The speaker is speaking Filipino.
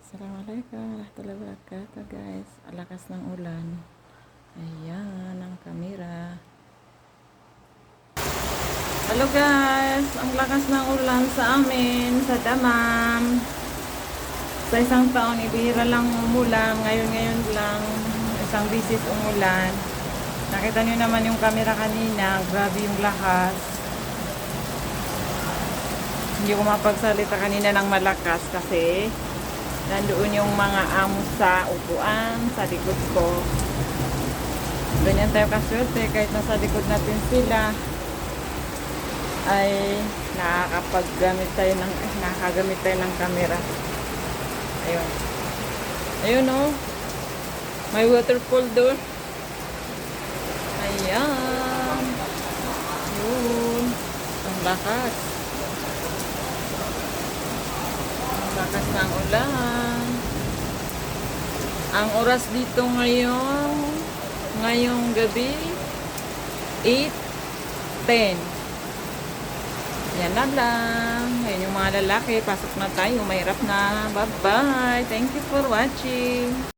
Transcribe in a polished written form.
Assalamualaikum warahmatullahi wabarakatuh guys. Alakas ng ulan. Ayan ang kamera. Hello guys. Ang lakas ng ulan sa amin, sa Damam. Sa isang taon, ibihira lang umulan. Ngayon lang, isang bisis umulan. Nakita nyo naman yung kamera kanina. Grabe yung lakas. Hindi ko mapagsalita kanina ng malakas kasi nandoon yung mga amo sa upuan, sa likod ko. Ganyan tayo kaswerte, kahit nasa likod natin sila, ay nakakagamit tayo ng camera. Ayun. Ayun oh. May waterfall doon. Ayan. Yun. Ang lakas. Lakas ng ulan. Ang oras dito ngayong gabi 8:10. Yan na lang. Ngayon yung mga lalaki, pasok na tayo. Mahirap na. Bye bye. Thank you for watching.